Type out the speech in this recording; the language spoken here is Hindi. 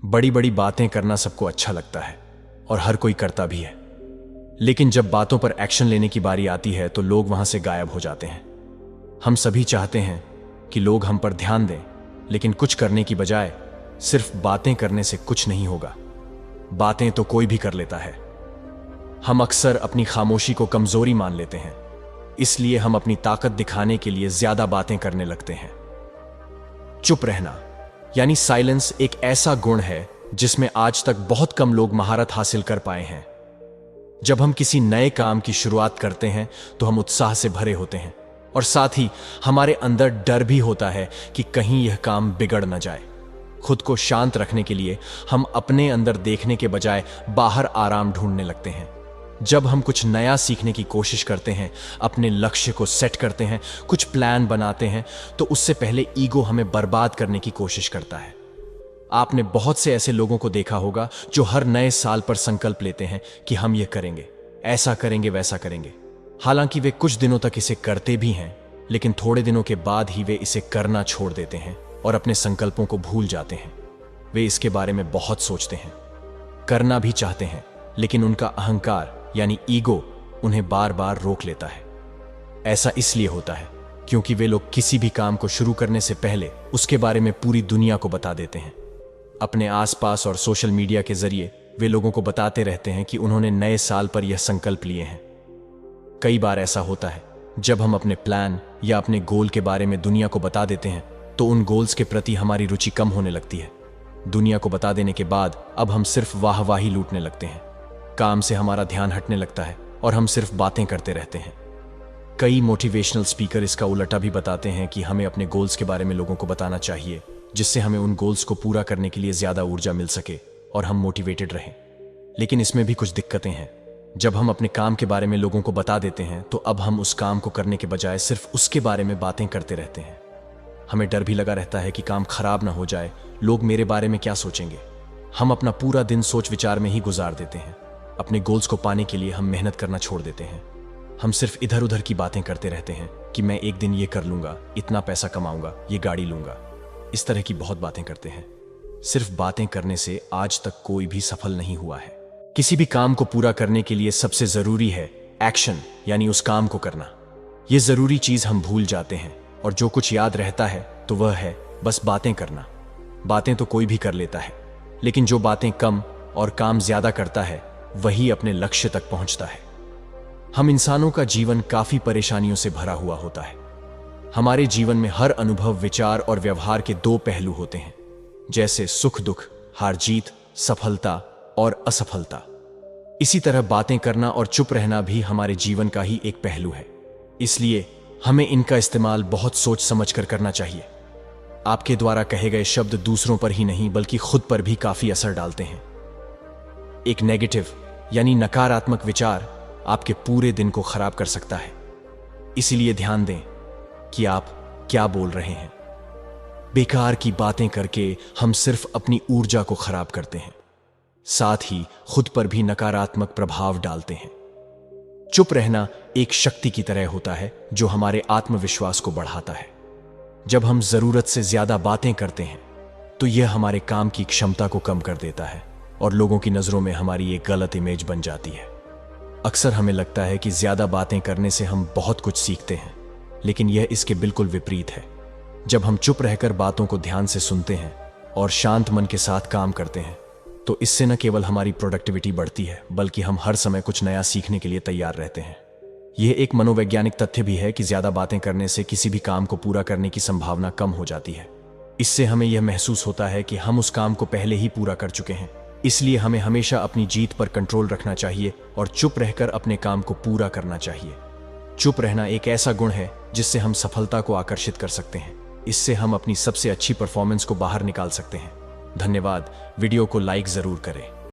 बड़ी बड़ी बातें करना सबको अच्छा लगता है और हर कोई करता भी है, लेकिन जब बातों पर एक्शन लेने की बारी आती है तो लोग वहां से गायब हो जाते हैं। हम सभी चाहते हैं कि लोग हम पर ध्यान दें, लेकिन कुछ करने की बजाय सिर्फ बातें करने से कुछ नहीं होगा। बातें तो कोई भी कर लेता है। हम अक्सर अपनी खामोशी को कमजोरी मान लेते हैं, इसलिए हम अपनी ताकत दिखाने के लिए ज्यादा बातें करने लगते हैं। चुप रहना यानी साइलेंस एक ऐसा गुण है जिसमें आज तक बहुत कम लोग महारत हासिल कर पाए हैं। जब हम किसी नए काम की शुरुआत करते हैं तो हम उत्साह से भरे होते हैं और साथ ही हमारे अंदर डर भी होता है कि कहीं यह काम बिगड़ न जाए। खुद को शांत रखने के लिए हम अपने अंदर देखने के बजाय बाहर आराम ढूंढने लगते हैं। जब हम कुछ नया सीखने की कोशिश करते हैं, अपने लक्ष्य को सेट करते हैं, कुछ प्लान बनाते हैं, तो उससे पहले ईगो हमें बर्बाद करने की कोशिश करता है। आपने बहुत से ऐसे लोगों को देखा होगा जो हर नए साल पर संकल्प लेते हैं कि हम ये करेंगे, ऐसा करेंगे, वैसा करेंगे। हालांकि वे कुछ दिनों तक इसे करते भी हैं, लेकिन थोड़े दिनों के बाद ही वे इसे करना छोड़ देते हैं और अपने संकल्पों को भूल जाते हैं। वे इसके बारे में बहुत सोचते हैं, करना भी चाहते हैं, लेकिन उनका अहंकार यानी ईगो उन्हें बार बार रोक लेता है। ऐसा इसलिए होता है क्योंकि वे लोग किसी भी काम को शुरू करने से पहले उसके बारे में पूरी दुनिया को बता देते हैं। अपने आसपास और सोशल मीडिया के जरिए वे लोगों को बताते रहते हैं कि उन्होंने नए साल पर यह संकल्प लिए हैं। कई बार ऐसा होता है जब हम अपने प्लान या अपने गोल के बारे में दुनिया को बता देते हैं तो उन गोल्स के प्रति हमारी रुचि कम होने लगती है। दुनिया को बता देने के बाद अब हम सिर्फ वाहवाही लूटने लगते हैं। काम से हमारा ध्यान हटने लगता है और हम सिर्फ बातें करते रहते हैं। कई मोटिवेशनल स्पीकर इसका उल्टा भी बताते हैं कि हमें अपने गोल्स के बारे में लोगों को बताना चाहिए, जिससे हमें उन गोल्स को पूरा करने के लिए ज्यादा ऊर्जा मिल सके और हम मोटिवेटेड रहें। लेकिन इसमें भी कुछ दिक्कतें हैं। जब हम अपने काम के बारे में लोगों को बता देते हैं तो अब हम उस काम को करने के बजाय सिर्फ उसके बारे में बातें करते रहते हैं। हमें डर भी लगा रहता है कि काम खराब ना हो जाए, लोग मेरे बारे में क्या सोचेंगे। हम अपना पूरा दिन सोच विचार में ही गुजार देते हैं। अपने गोल्स को पाने के लिए हम मेहनत करना छोड़ देते हैं। हम सिर्फ इधर उधर की बातें करते रहते हैं कि मैं एक दिन ये कर लूंगा, इतना पैसा कमाऊंगा, ये गाड़ी लूंगा। इस तरह की बहुत बातें करते हैं। सिर्फ बातें करने से आज तक कोई भी सफल नहीं हुआ है। किसी भी काम को पूरा करने के लिए सबसे जरूरी है एक्शन, यानी उस काम को करना। ये जरूरी चीज हम भूल जाते हैं और जो कुछ याद रहता है तो वह है बस बातें करना। बातें तो कोई भी कर लेता है, लेकिन जो बातें कम और काम ज्यादा करता है वही अपने लक्ष्य तक पहुंचता है। हम इंसानों का जीवन काफी परेशानियों से भरा हुआ होता है। हमारे जीवन में हर अनुभव, विचार और व्यवहार के दो पहलू होते हैं, जैसे सुख दुख, हार जीत, सफलता और असफलता। इसी तरह बातें करना और चुप रहना भी हमारे जीवन का ही एक पहलू है। इसलिए हमें इनका इस्तेमाल बहुत सोच समझ कर करना चाहिए। आपके द्वारा कहे गए शब्द दूसरों पर ही नहीं बल्कि खुद पर भी काफी असर डालते हैं। एक नेगेटिव यानी नकारात्मक विचार आपके पूरे दिन को खराब कर सकता है। इसीलिए ध्यान दें कि आप क्या बोल रहे हैं। बेकार की बातें करके हम सिर्फ अपनी ऊर्जा को खराब करते हैं, साथ ही खुद पर भी नकारात्मक प्रभाव डालते हैं। चुप रहना एक शक्ति की तरह होता है जो हमारे आत्मविश्वास को बढ़ाता है। जब हम जरूरत से ज्यादा बातें करते हैं तो यह हमारे काम की क्षमता को कम कर देता है और लोगों की नजरों में हमारी एक गलत इमेज बन जाती है। अक्सर हमें लगता है कि ज्यादा बातें करने से हम बहुत कुछ सीखते हैं, लेकिन यह इसके बिल्कुल विपरीत है। जब हम चुप रहकर बातों को ध्यान से सुनते हैं और शांत मन के साथ काम करते हैं तो इससे न केवल हमारी प्रोडक्टिविटी बढ़ती है बल्कि हम हर समय कुछ नया सीखने के लिए तैयार रहते हैं। यह एक मनोवैज्ञानिक तथ्य भी है कि ज्यादा बातें करने से किसी भी काम को पूरा करने की संभावना कम हो जाती है। इससे हमें यह महसूस होता है कि हम उस काम को पहले ही पूरा कर चुके हैं। इसलिए हमें हमेशा अपनी जीत पर कंट्रोल रखना चाहिए और चुप रहकर अपने काम को पूरा करना चाहिए। चुप रहना एक ऐसा गुण है जिससे हम सफलता को आकर्षित कर सकते हैं। इससे हम अपनी सबसे अच्छी परफॉर्मेंस को बाहर निकाल सकते हैं। धन्यवाद। वीडियो को लाइक जरूर करें।